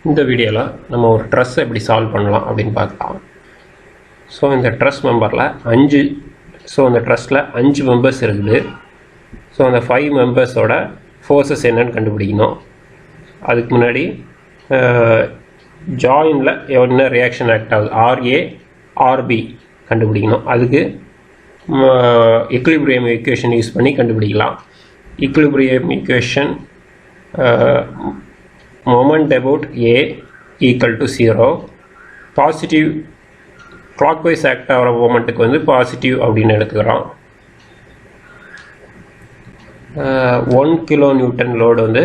இந்த வீடியோவில் நம்ம ஒரு ட்ரெஸ் எப்படி சால்வ் பண்ணலாம் அப்படின்னு பார்க்கலாம். ஸோ இந்த ட்ரெஸ் மெம்பரில் இந்த ட்ரெஸ்ஸில் 5 மெம்பர்ஸ் இருக்குது. ஸோ அந்த 5 மெம்பர்ஸோட ஃபோர்ஸஸ் என்னன்னு கண்டுபிடிக்கணும். அதுக்கு முன்னாடி ஜாயினில் என்ன ரியாக்ஷன் ஆக்ட் ஆகுது, RA RB கண்டுபிடிக்கணும். அதுக்கு ஈக்குலிபிரியம் ஈக்குவேஷன் யூஸ் பண்ணி கண்டுபிடிக்கலாம். Equilibrium equation moment about A equal to 0, positive clockwise act ஆகிற மொமெண்ட்டுக்கு வந்து பாசிட்டிவ் அப்படின்னு எடுத்துக்கிறோம். 1 kN லோடு வந்து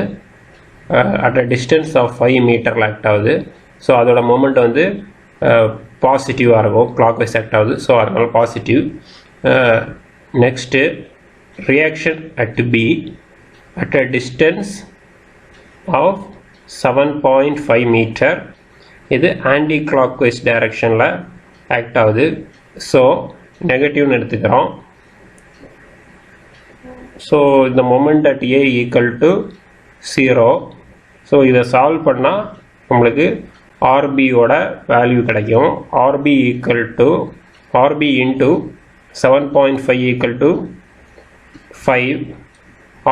அட் அ டிஸ்டன்ஸ் ஆஃப் 5 மீட்டரில் ஆக்ட் ஆகுது. ஸோ அதோட மொமெண்ட் வந்து பாசிட்டிவாக இருக்கும், clockwise ஆக்ட் ஆகுது. ஸோ அதனால் positive. Next reaction at B at a distance of 7.5 metre. இது ஆன்டி கிளாக்வைஸ் டைரக்ஷனில் ஆக்ட் ஆகுது. ஸோ நெகட்டிவ்னு எடுத்துக்கிறோம். ஸோ இந்த moment at A equal to 0. So இதை சால்வ் பண்ணால் நம்மளுக்கு RBயோட வேல்யூ கிடைக்கும். RB equal to RB into 7.5 equal to 5.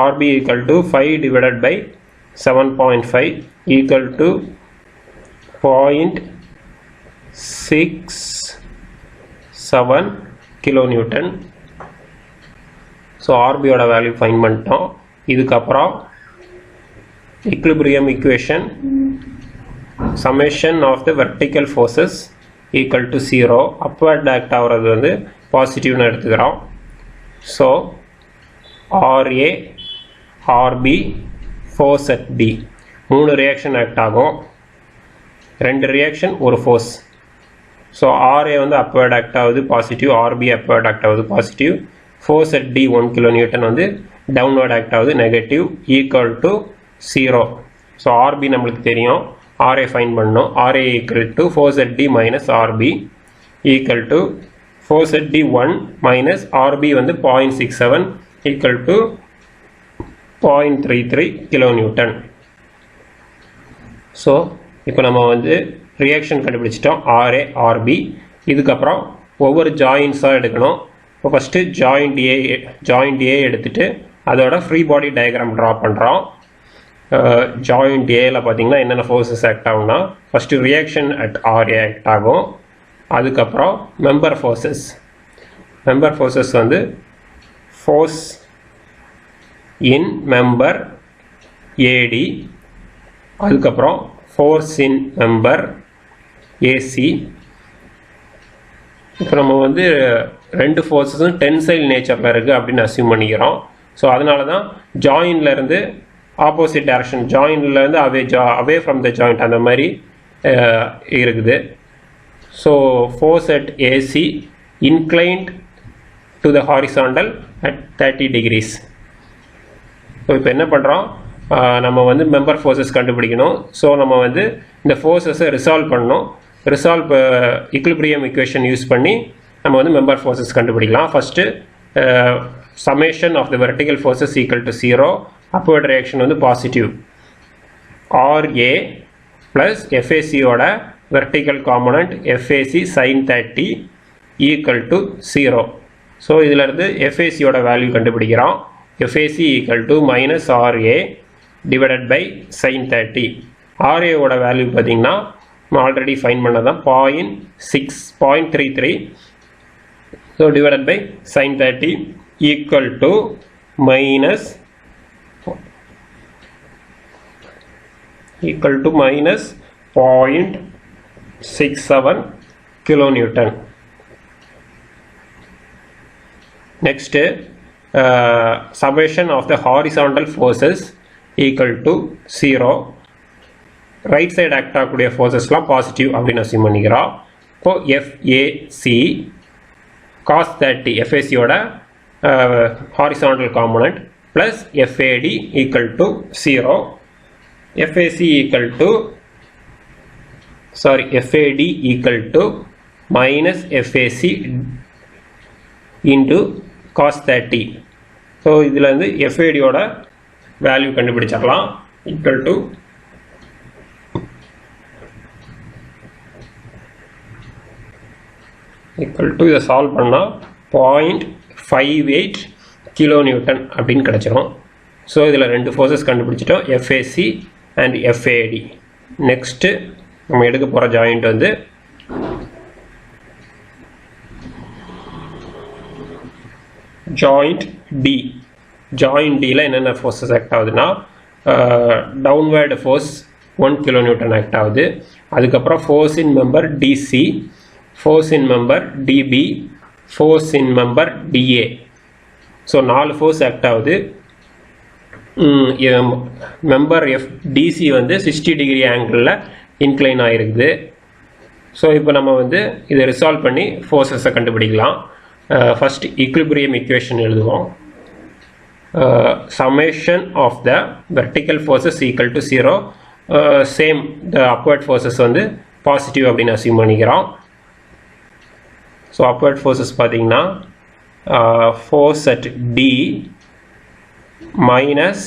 RB equal to 5 divided by 7.5 equal to 0.67 kilonewton. So ஆர்பியோட வேல்யூ ஃபைன் பண்ணிட்டோம். இதுக்கப்புறம் equilibrium equation summation of the vertical forces equal to 0. Upward act ஆகிறது வந்து பாசிட்டிவ்னு எடுத்துக்கிறோம். So RA RB force at B 3 reaction act ஆகும். 2 reaction ஒரு force. So RA வந்து அப்வர்ட் ஆக்ட் ஆகுது பாசிட்டிவ், RB அப்வர்ட் ஆக்ட் ஆகுது positive. Force at D 1 kN வந்து டவுன்வர்ட் ஆக்ட் ஆகுது negative, equal to 0. So RB நம்மளுக்கு தெரியும், RA ஃபைன் பண்ணணும். RA equal to force at D minus RB equal to force at D 1 minus RB வந்து 0.67 equal to 0.33 kN. So இப்போ நம்ம வந்து reaction கண்டுபிடிச்சிட்டோம் RA RB. இதுக்கப்புறம் ஒவ்வொரு ஜாயின்ஸாக எடுக்கணும். இப்போ ஃபஸ்ட்டு ஜாயிண்ட் A எடுத்துகிட்டு அதோட ஃப்ரீ பாடி டயக்ராம் ட்ரா பண்ணுறோம். ஜாயிண்ட் Aல பார்த்தீங்கன்னா என்னென்ன ஃபோர்ஸஸ் ஆக்ட் ஆகும்னா, first reaction at RA act ஆகும். அதுக்கப்புறம் மெம்பர் ஃபோர்ஸஸ் வந்து ஃபோர்ஸ் இன் மெம்பர் AD, அதுக்கப்புறம் ஃபோர்ஸ் இன் மெம்பர் AC. இப்போ நம்ம வந்து 2 ஃபோர்ஸஸும் டென்சைல் நேச்சரில் இருக்குது அப்படின்னு அசியூம் பண்ணிக்கிறோம். ஸோ அதனால தான் ஜாயின்லேருந்து ஆப்போசிட் டைரக்ஷன், ஜாயின்லேருந்து அவே ஃப்ரம் த ஜாயிண்ட் அந்த மாதிரி இருக்குது. So force at AC inclined to the horizontal at 30 degrees. So இப்போ என்ன பண்ணுறோம், நம்ம வந்து மெம்பர் ஃபோர்ஸஸ் கண்டுபிடிக்கணும். ஸோ நம்ம வந்து இந்த ஃபோர்ஸஸை ரிசால்வ் பண்ணணும். ஈக்குலிபிரியம் ஈக்குவேஷன் யூஸ் பண்ணி நம்ம வந்து மெம்பர் ஃபோர்ஸஸ் கண்டுபிடிக்கலாம். First summation of the vertical forces equal to 0. Upward reaction வந்து பாசிட்டிவ். RA ப்ளஸ் FACயோட vertical component FAC sin 30 equal to 0. So இதிலேருந்து FACயோட வேல்யூ கண்டுபிடிக்கிறோம். FAC equal to minus RA divided by sin 30. RA ஓட value பார்த்தீங்கன்னா already find பண்ணதான் 0.33. So divided by sin 30 equal to minus 0.67 kN. Next, summation of the horizontal forces equal to 0. Right side act ஆகக்கூடிய ஃபோர்ஸஸ்லாம் positive அப்படின்னு assume பண்ணிக்கிறோம். இப்போ FAC cos 30 FACயோட horizontal component plus FAD equal to 0. FAD equal to minus FAC into cos 30. So இதில் வந்து FADயோட value கண்டுபிடிச்சிடலாம். Equal to equal to இதை சால்வ் பண்ணால் 0.58 கிலோ நியூட்டன் அப்படின்னு கிடச்சிரும். ஸோ இதில் ரெண்டு ஃபோர்ஸஸ் கண்டுபிடிச்சிட்டோம், எஃப்ஏசி அண்ட் எஃப்ஏடி. நெக்ஸ்ட்டு நம்ம எடுக்க போகிற ஜாயிண்ட் வந்து ஜாயிண்ட் டி. ஜாயிண்ட் டியில் என்னென்ன ஃபோர்ஸஸ் ஆக்ட் ஆகுதுன்னா, downward force 1 kilo newton act ஆகுது. அதுக்கப்புறம் force in member DC, force in member DB, force in member DA. So 4 force act ஆகுது. மெம்பர் டிசி வந்து 60 டிகிரி ஆங்கிளில் இன்க்ளைன் ஆகிருக்குது. ஸோ இப்போ நம்ம வந்து இதை ரிசால்வ் பண்ணி ஃபோர்ஸஸை கண்டுபிடிக்கலாம். ஃபஸ்ட் ஈக்விலிபிரியம் ஈக்குவேஷன் எழுதுவோம். summation of the vertical forces equal to 0. Same the upward forces வந்து பாசிட்டிவ் அப்படின்னு அசியூம் பண்ணிக்கிறோம். ஸோ upward forces பார்த்தீங்கன்னா force at D minus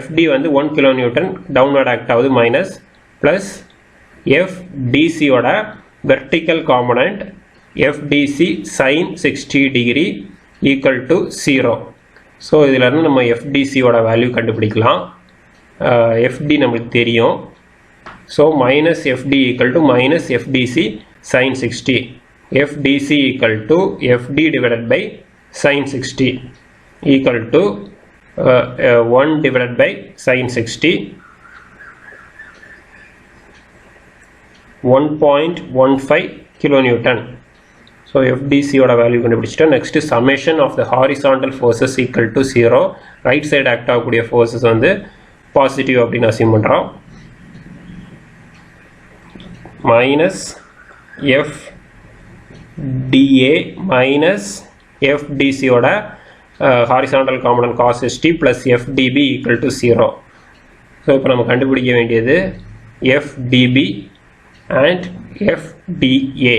FD வந்து 1 கிலோ நியூட்டன் டவுன்வர்ட் ஆக்ட் ஆகுது, மைனஸ் ப்ளஸ் FDCயோட vertical component FDC sin 60 degree equal to 0. So இதிலேருந்து நம்ம FDCயோட வேல்யூ கண்டுபிடிக்கலாம். FD நம்மளுக்கு தெரியும். So minus FD equal to minus FDC sin 60. FDC equal to FD divided by sin 60 equal to 1 divided by sin 60, 1.15 kilo Newton. So FDCயோட value கண்டுபிடிச்சிட்டோம். Next summation of the horizontal forces equal to 0. Right side act ஆகக்கூடிய forces வந்து positive அப்படின்னு assume பண்ணுறோம். Minus FDA minus FDCயோட horizontal component cos 60 plus FDB equal to 0. So இப்போ நம்ம கண்டுபிடிக்க வேண்டியது FDB and FDA.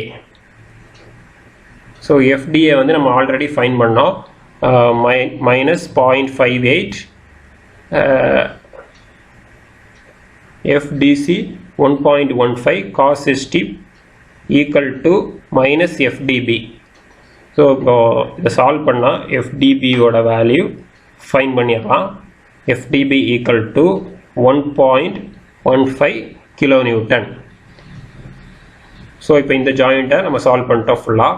So FDA வந்து நம்ம ஆல்ரெடி ஃபைன் பண்ணோம், minus 0.58, FDC 1.15 cos 60 equal to minus FDB. So இப்போ இதை சால்வ் பண்ணால் FDBயோட வேல்யூ ஃபைன் பண்ணிடலாம். FDB equal to 1.15 kilo Newton. So இப்போ இந்த ஜாயிண்ட்டை நம்ம சால்வ் பண்ணிட்டோம் ஃபுல்லாக.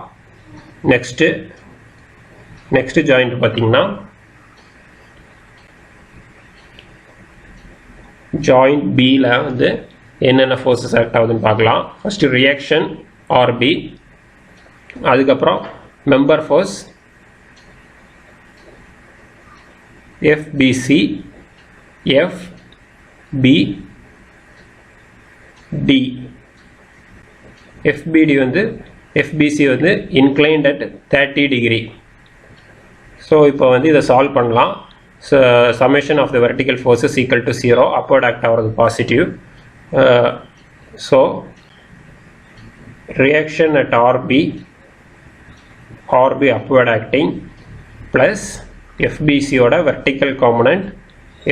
நெக்ஸ்ட்டு ஜாயிண்ட் பார்த்தீங்கன்னா ஜாயிண்ட் பியில் வந்து என்னென்ன ஃபோர்ஸஸ் ஆக்ட் ஆகுதுன்னு பார்க்கலாம். ஃபஸ்ட்டு ரியாக்ஷன் RB, அதுக்கப்புறம் member force FBC, FBD. FBD வந்து FBC வந்து inclined at 30 degree. ஸோ இப்போ வந்து இதை சால்வ் பண்ணலாம். Summation of the vertical forces equal to 0, upward act ஆகிறது பாசிட்டிவ். So reaction at RB upward acting plus FBCயோட vertical component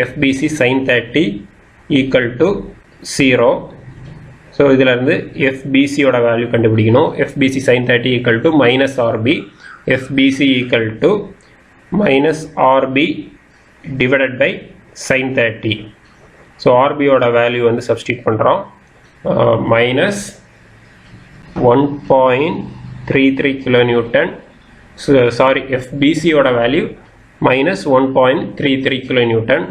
FBC sin 30 equal to 0. So இதிலேருந்து FBCயோட வேல்யூ கண்டுபிடிக்கணும். FBC sin 30 equal to minus RB, FBC equal to minus RB divided by sin 30. So RBயோட value வந்து substitute பண்ணுறோம், minus 1.33 kilonewton. FBCயோட value minus 1.33 kilo Newton.